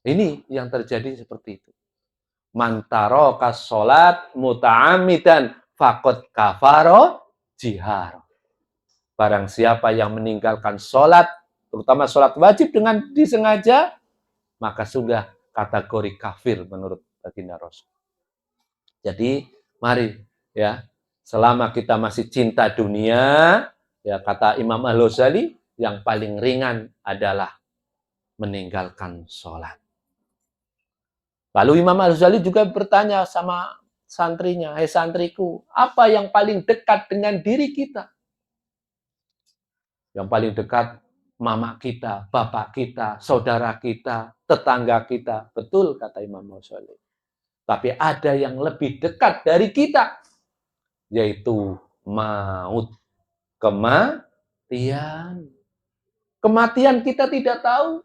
Ini yang terjadi seperti itu. Man taraka sholat muta'amidan faqad kafaro jihar. Barang siapa yang meninggalkan sholat, terutama sholat wajib dengan disengaja, maka sudah kategori kafir menurut baginda Rasul. Jadi, mari ya, selama kita masih cinta dunia, ya kata Imam Al-Ghazali, yang paling ringan adalah meninggalkan sholat. Lalu Imam Al-Ghazali juga bertanya sama santrinya, "Hei santriku, apa yang paling dekat dengan diri kita?" Yang paling dekat mama kita, bapak kita, saudara kita, tetangga kita. Betul kata Imam Al-Ghazali. Tapi ada yang lebih dekat dari kita, yaitu maut, kematian. Kematian kita tidak tahu.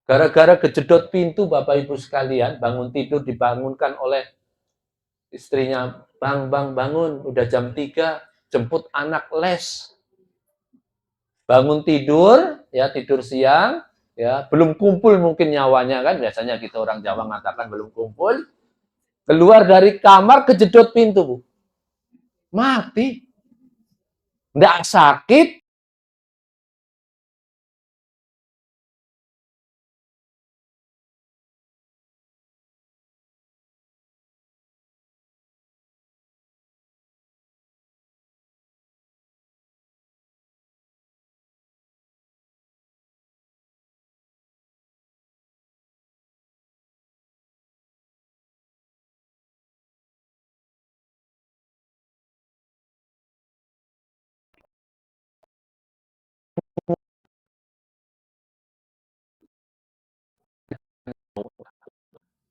Gara-gara kejedot pintu, Bapak Ibu sekalian, bangun tidur dibangunkan oleh istrinya, "Bang, bangun, udah jam 3, jemput anak les." Bangun tidur, ya tidur siang, ya belum kumpul mungkin nyawanya kan, biasanya kita orang Jawa mengatakan belum kumpul. Keluar dari kamar kejedot pintu, Bu. Mati. Nggak sakit,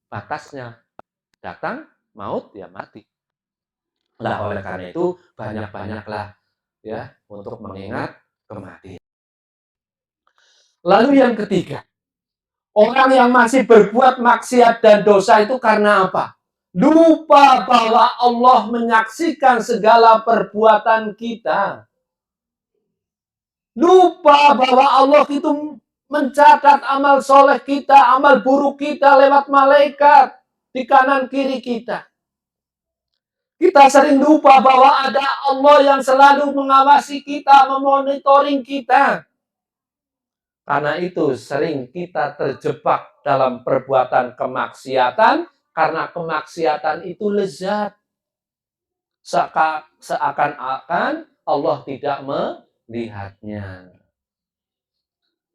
batasnya. Datang, maut, ya mati. Nah, oleh karena itu, banyak-banyaklah ya untuk mengingat kematian. Lalu yang ketiga, orang yang masih berbuat maksiat dan dosa itu karena apa? Lupa bahwa Allah menyaksikan segala perbuatan kita. Lupa bahwa Allah itu mencatat amal soleh kita, amal buruk kita lewat malaikat di kanan kiri kita. Kita sering lupa bahwa ada Allah yang selalu mengawasi kita, memonitoring kita. Karena itu sering kita terjebak dalam perbuatan kemaksiatan, karena kemaksiatan itu lezat. Seakan-akan Allah tidak melihatnya.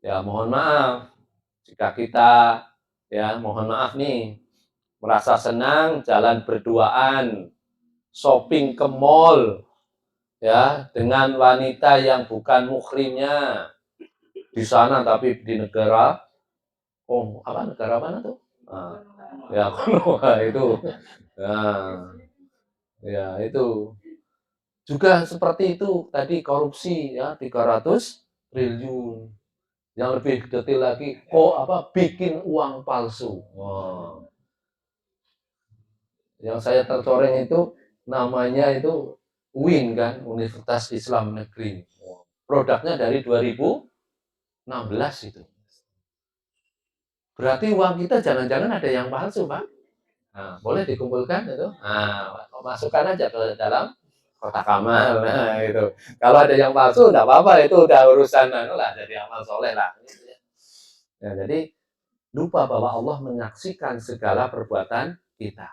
Ya mohon maaf, jika kita, ya mohon maaf nih, merasa senang jalan berduaan, shopping ke mall, ya dengan wanita yang bukan muhrimnya di sana, tapi di negara, negara mana tuh? Nah, ya Konoha itu, nah, ya itu juga seperti itu tadi, korupsi ya 300 triliun. Yang lebih detail lagi, bikin uang palsu. Wow. Yang saya tercoreng itu namanya itu UIN kan, Universitas Islam Negeri. Produknya dari 2016 itu. Berarti uang kita jangan-jangan ada yang palsu, Pak. Nah, boleh dikumpulkan itu. Nah, masukkan aja ke dalam kotak amal. Nah, itu. Kalau ada yang palsu, enggak apa-apa, itu udah urusan lah, jadi amal soleh lah. Ya, jadi lupa bahwa Allah menyaksikan segala perbuatan kita.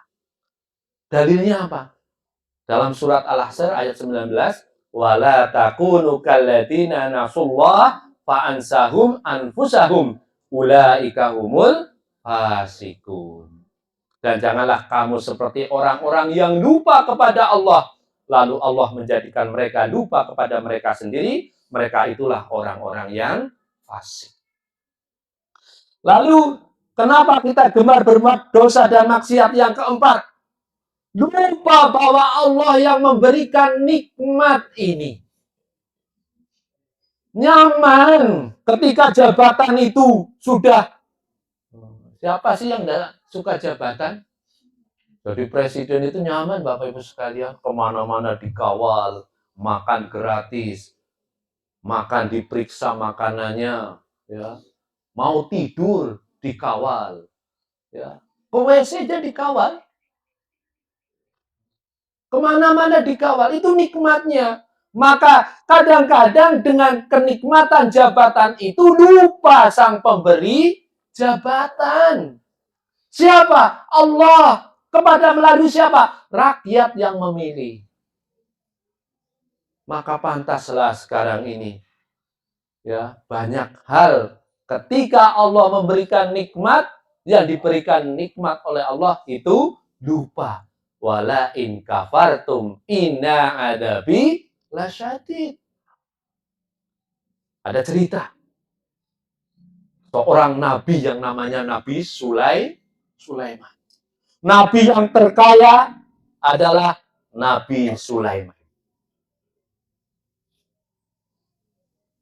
Dalilnya apa? Dalam surat Al-Ahzab ayat 19, wala takunu kalladzina nasullah fa'ansahum anfusahum ulaika humul fasikun. Dan janganlah kamu seperti orang-orang yang lupa kepada Allah, lalu Allah menjadikan mereka lupa kepada mereka sendiri. Mereka itulah orang-orang yang fasik. Lalu kenapa kita gemar berbuat dosa dan maksiat? Yang keempat, lupa bahwa Allah yang memberikan nikmat ini. Nyaman ketika jabatan itu sudah. Siapa sih yang tidak suka jabatan? Jadi presiden itu nyaman Bapak Ibu sekalian, kemana-mana dikawal, makan gratis, makan diperiksa makanannya, ya. Mau tidur dikawal, ya. Ke WC aja dikawal, kemana-mana dikawal, itu nikmatnya. Maka kadang-kadang dengan kenikmatan jabatan itu lupa sang pemberi jabatan. Siapa? Allah. Kepada melalui siapa? Rakyat yang memilih. Maka pantaslah sekarang ini, ya, banyak hal ketika Allah memberikan nikmat, yang diberikan nikmat oleh Allah itu lupa. Wala in kafartum inna adabi lasyadid. Ada cerita seorang nabi yang namanya Nabi Sulaiman. Nabi yang terkaya adalah Nabi Sulaiman.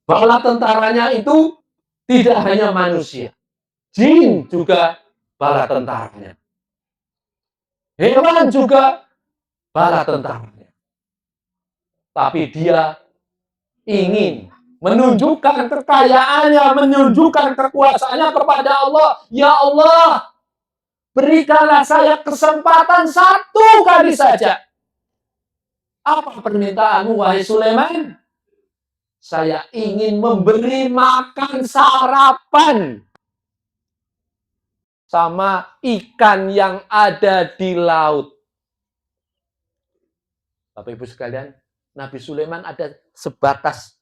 Bala tentaranya itu tidak hanya manusia, jin juga bala tentaranya. Hewan juga bala tentaranya. Tapi dia ingin menunjukkan kekayaannya, menunjukkan kekuasaannya kepada Allah. Ya Allah, berikanlah saya kesempatan satu kali saja. Apa permintaanmu, wahai Sulaiman? Saya ingin memberi makan sarapan sama ikan yang ada di laut. Bapak Ibu sekalian, Nabi Sulaiman ada sebatas,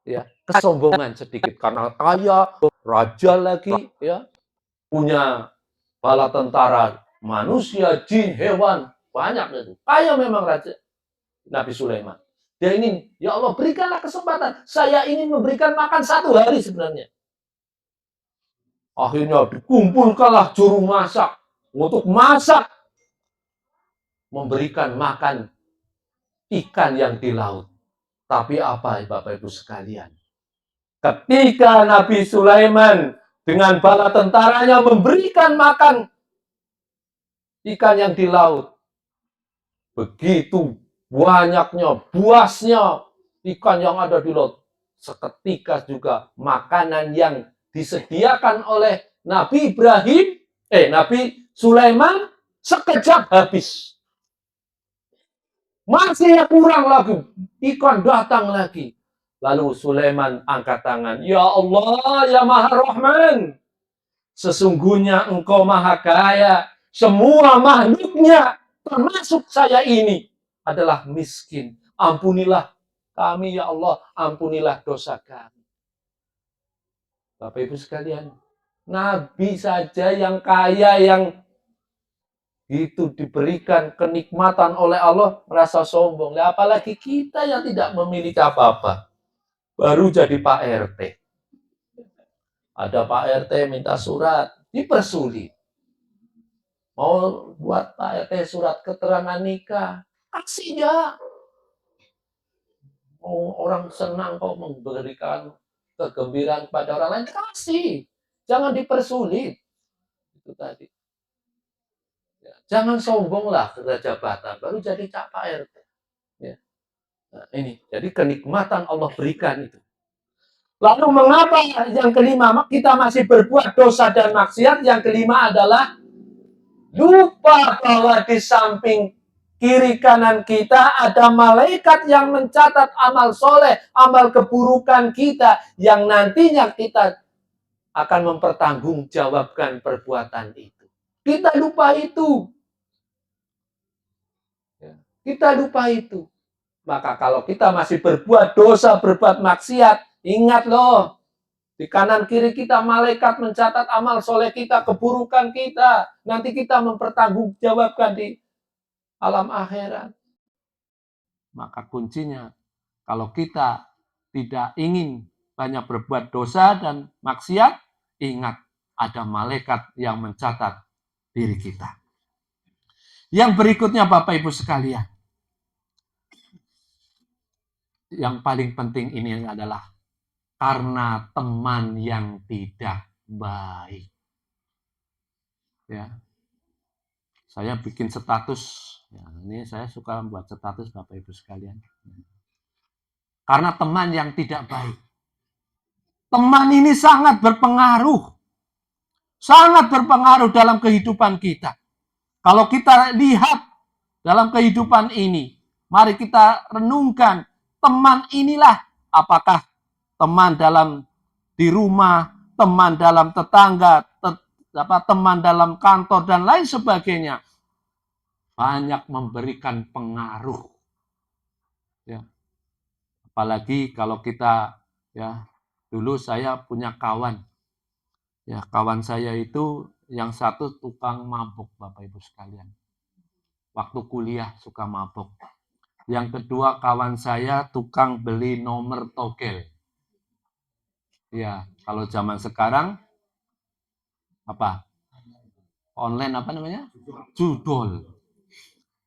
ya, kesombongan sedikit karena kaya, raja lagi, ya, punya bala tentara, manusia, jin, hewan, banyak itu. Kaya memang raja Nabi Sulaiman. Dia ingin, ya Allah berikanlah kesempatan. Saya ingin memberikan makan satu hari sebenarnya. Akhirnya dikumpulkanlah juru masak untuk masak, memberikan makan ikan yang di laut. Tapi apa Bapak Ibu sekalian? Ketika Nabi Sulaiman dengan bala tentaranya memberikan makan ikan yang di laut, begitu banyaknya, buasnya ikan yang ada di laut. Seketika juga makanan yang disediakan oleh Nabi Nabi Sulaiman sekejap habis. Masih kurang lagi, ikan datang lagi. Lalu Sulaiman angkat tangan, ya Allah, ya Maha Rahman, sesungguhnya Engkau Maha Kaya, semua makhluknya, termasuk saya ini, adalah miskin. Ampunilah kami, ya Allah, ampunilah dosa kami. Bapak Ibu sekalian, Nabi saja yang kaya, yang itu diberikan kenikmatan oleh Allah, merasa sombong. Nah, apalagi kita yang tidak memiliki apa-apa, baru jadi Pak RT. Ada Pak RT minta surat, dipersulit. Mau buat Pak RT surat keterangan nikah, kasih ya. Mau orang senang kok memberikan kegembiraan pada orang lain, kasih. Jangan dipersulit. Itu tadi. Ya, jangan sombonglah ke jabatan, baru jadi Pak RT. Ya. Nah, ini, jadi kenikmatan Allah berikan itu. Lalu mengapa yang kelima kita masih berbuat dosa dan maksiat? Yang kelima adalah lupa bahwa di samping kiri kanan kita ada malaikat yang mencatat amal soleh, amal keburukan kita, yang nantinya kita akan mempertanggungjawabkan perbuatan itu. Kita lupa itu. Kita lupa itu. Maka kalau kita masih berbuat dosa, berbuat maksiat, ingat loh, di kanan kiri kita malaikat mencatat amal soleh kita, keburukan kita. Nanti kita mempertanggungjawabkan di alam akhirat. Maka kuncinya, kalau kita tidak ingin banyak berbuat dosa dan maksiat, ingat ada malaikat yang mencatat diri kita. Yang berikutnya Bapak Ibu sekalian, yang paling penting ini adalah karena teman yang tidak baik. Ya. Saya bikin status, ya, ini saya suka membuat status Bapak Ibu sekalian. Karena teman yang tidak baik. Teman ini sangat berpengaruh dalam kehidupan kita. Kalau kita lihat dalam kehidupan ini, mari kita renungkan, teman inilah apakah teman di rumah, teman dalam tetangga, teman dalam kantor dan lain sebagainya, banyak memberikan pengaruh. Ya. Apalagi kalau kita, ya, dulu saya punya kawan. Ya, kawan saya itu yang satu tukang mabuk, Bapak Ibu sekalian. Waktu kuliah suka mabuk. Yang kedua kawan saya tukang beli nomor togel. Ya, kalau zaman sekarang apa? Online apa namanya? Judol.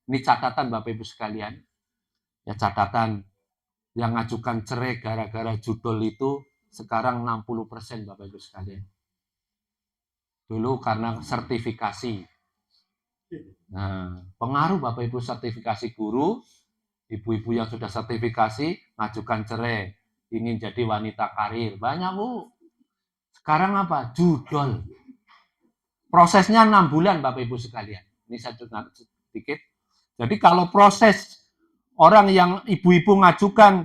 Ini catatan Bapak Ibu sekalian. Ya, catatan yang ngajukan cerai gara-gara judol itu sekarang 60% Bapak Ibu sekalian. Dulu karena sertifikasi. Nah, pengaruh Bapak Ibu sertifikasi guru, ibu-ibu yang sudah sertifikasi ngajukan cerai, ingin jadi wanita karir. Banyak, Bu. Sekarang apa? Judol. Prosesnya 6 bulan Bapak Ibu sekalian. Ini satu sedikit. Jadi kalau proses orang yang ibu-ibu ngajukan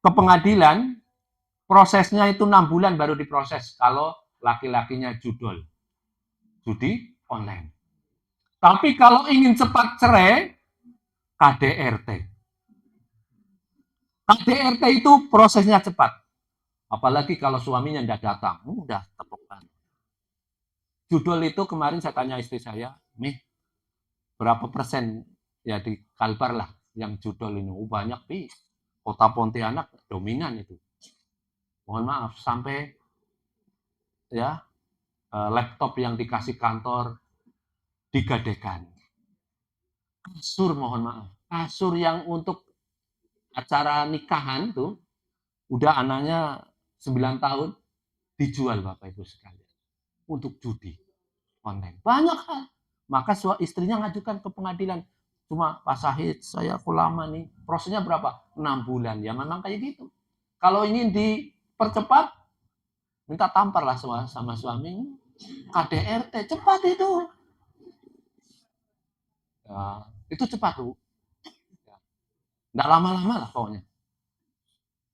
ke pengadilan, prosesnya itu 6 bulan baru diproses kalau laki-lakinya judol. Judi online. Tapi kalau ingin cepat cerai, KDRT. KDRT itu prosesnya cepat. Apalagi kalau suaminya tidak datang. Udah tepukan. Judol itu kemarin saya tanya istri saya, berapa persen ya di Kalbar lah yang judol ini? Banyak, Pi. Kota Pontianak dominan itu. Mohon maaf, sampai ya laptop yang dikasih kantor digadekan. Kasur, mohon maaf. Kasur yang untuk acara nikahan tuh udah anaknya 9 tahun dijual Bapak Ibu sekalian untuk judi online. Banyak hal. Maka istrinya ngajukan ke pengadilan. Cuma Pak Syahid, saya kok lama nih. Prosesnya berapa? 6 bulan. Ya memang kayak gitu. Kalau ingin dipercepat, minta tampar lah sama suami. KDRT, cepat itu. Ya, itu cepat, Bu. Nggak lama-lama lah pokoknya.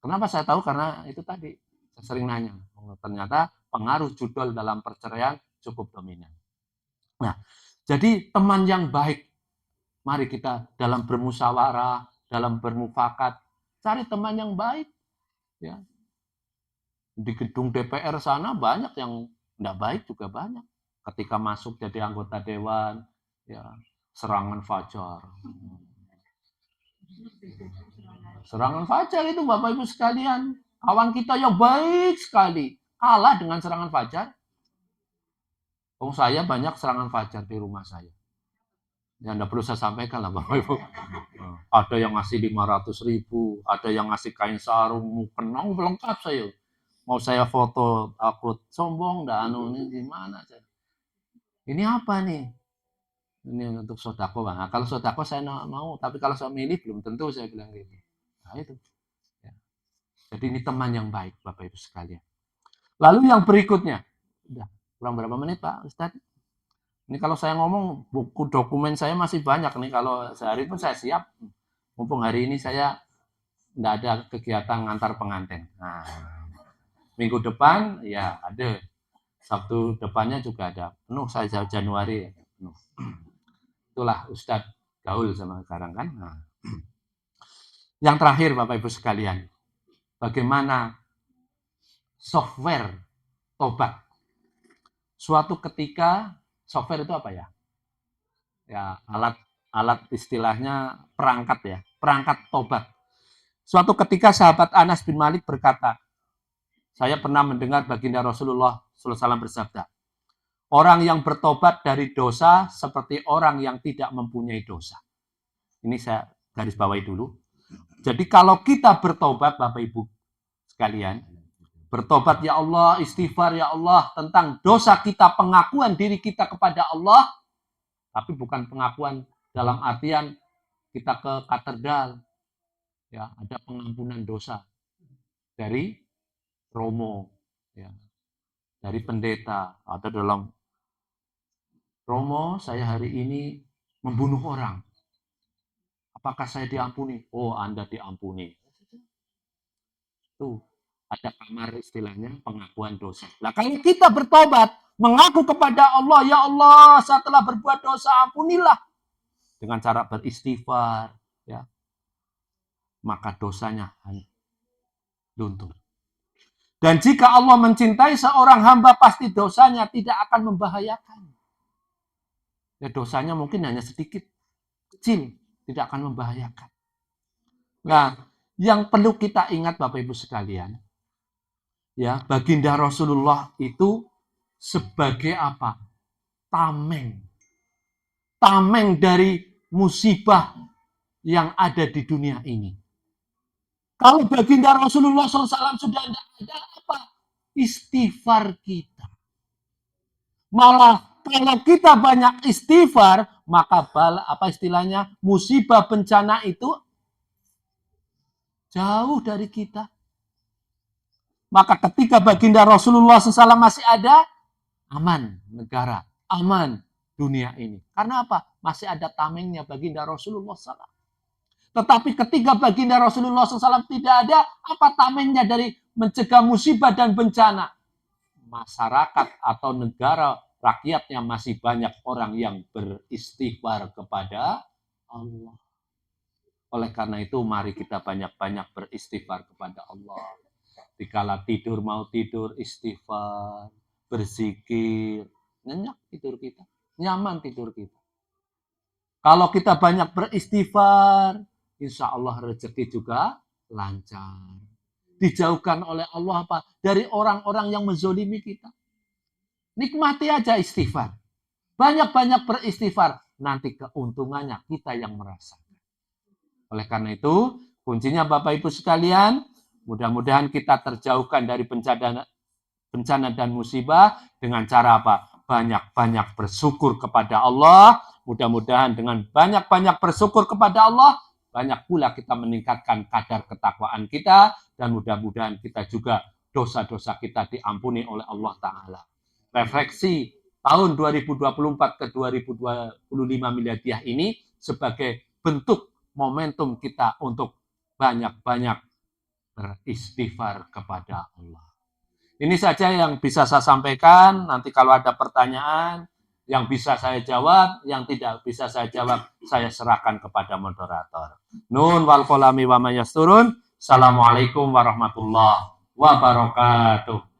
Kenapa saya tahu? Karena itu tadi. Saya sering nanya. Ternyata pengaruh judol dalam perceraian cukup dominan. Nah, jadi teman yang baik, mari kita dalam bermusyawarah, dalam bermufakat, cari teman yang baik. Ya. Di gedung DPR sana banyak yang tidak baik juga banyak. Ketika masuk jadi anggota dewan, ya serangan fajar. Serangan fajar itu Bapak Ibu sekalian. Kawan kita yang baik sekali kalah dengan serangan fajar. Saya banyak serangan fajar di rumah saya. Ya, tidak perlu saya sampaikan lah Bapak Ibu. Ada yang ngasih 500.000, ada yang ngasih kain sarung, kenang lengkap saya. Mau saya foto, takut sombong, ini gimana? Ini apa nih? Ini untuk sodako, Bang. Nah, kalau sodako saya mau, tapi kalau saya milih belum tentu saya bilang gitu. Nah itu. Ya. Jadi ini teman yang baik, Bapak Ibu sekalian. Lalu yang berikutnya, udah kurang berapa menit Pak Ustadz? Ini kalau saya ngomong, buku dokumen saya masih banyak nih. Kalau sehari pun saya siap. Mumpung hari ini saya tidak ada kegiatan ngantar pengantin. Nah, minggu depan ya ada. Sabtu depannya juga ada. Penuh saya Januari. Penuh. Itulah Ustadz gaul sama sekarang kan. Nah. Yang terakhir Bapak Ibu sekalian. Bagaimana software tobat. Suatu ketika software itu apa ya? Ya, alat istilahnya perangkat ya, perangkat tobat. Suatu ketika sahabat Anas bin Malik berkata, saya pernah mendengar baginda Rasulullah SAW bersabda, orang yang bertobat dari dosa seperti orang yang tidak mempunyai dosa. Ini saya garis bawahi dulu. Jadi kalau kita bertobat Bapak Ibu sekalian, bertobat ya Allah, istighfar ya Allah tentang dosa kita, pengakuan diri kita kepada Allah, Tapi bukan pengakuan dalam artian kita ke katedral, ya, ada pengampunan dosa dari romo, ya, dari pendeta, atau dalam romo saya hari ini membunuh orang. Apakah saya diampuni? Oh, Anda diampuni. Tuh, ada kamar istilahnya pengakuan dosa. Nah, kalau kita bertobat, mengaku kepada Allah, ya Allah, saya telah berbuat dosa, ampunilah. Dengan cara beristighfar, ya, maka dosanya luntur. Dan jika Allah mencintai seorang hamba, pasti dosanya tidak akan membahayakan. Ya, dosanya mungkin hanya sedikit, kecil, tidak akan membahayakan. Nah, yang perlu kita ingat Bapak Ibu sekalian, ya, baginda Rasulullah itu sebagai apa? Tameng. Tameng dari musibah yang ada di dunia ini. Kalau baginda Rasulullah SAW sudah tidak ada apa? Istighfar kita. Malah kalau kita banyak istighfar, maka apa istilahnya? Musibah bencana itu jauh dari kita. Maka ketika baginda Rasulullah SAW masih ada, aman negara, aman dunia ini. Karena apa? Masih ada tamengnya baginda Rasulullah SAW. Tetapi ketika baginda Rasulullah SAW tidak ada, apa tamengnya dari mencegah musibah dan bencana? Masyarakat atau negara rakyatnya masih banyak orang yang beristighfar kepada Allah. Oleh karena itu, mari kita banyak-banyak beristighfar kepada Allah. Dikala tidur mau tidur, istighfar, berzikir, nyenyak tidur kita, nyaman tidur kita. Kalau kita banyak beristighfar, insya Allah rezeki juga lancar. Dijauhkan oleh Allah apa? Dari orang-orang yang menzolimi kita. Nikmati aja istighfar. Banyak-banyak beristighfar. Nanti keuntungannya kita yang merasakan. Oleh karena itu, kuncinya Bapak Ibu sekalian, mudah-mudahan kita terjauhkan dari bencana dan musibah dengan cara apa? Banyak-banyak bersyukur kepada Allah. Mudah-mudahan dengan banyak-banyak bersyukur kepada Allah, banyak pula kita meningkatkan kadar ketakwaan kita, dan mudah-mudahan kita juga dosa-dosa kita diampuni oleh Allah Ta'ala. Refleksi tahun 2024 ke 2025 miladiah ini sebagai bentuk momentum kita untuk banyak-banyak beristighfar kepada Allah. Ini saja yang bisa saya sampaikan. Nanti kalau ada pertanyaan yang bisa saya jawab, yang tidak bisa saya jawab, saya serahkan kepada moderator. Nun wal qalami wa ma yasturun. Assalamualaikum warahmatullahi wabarakatuh.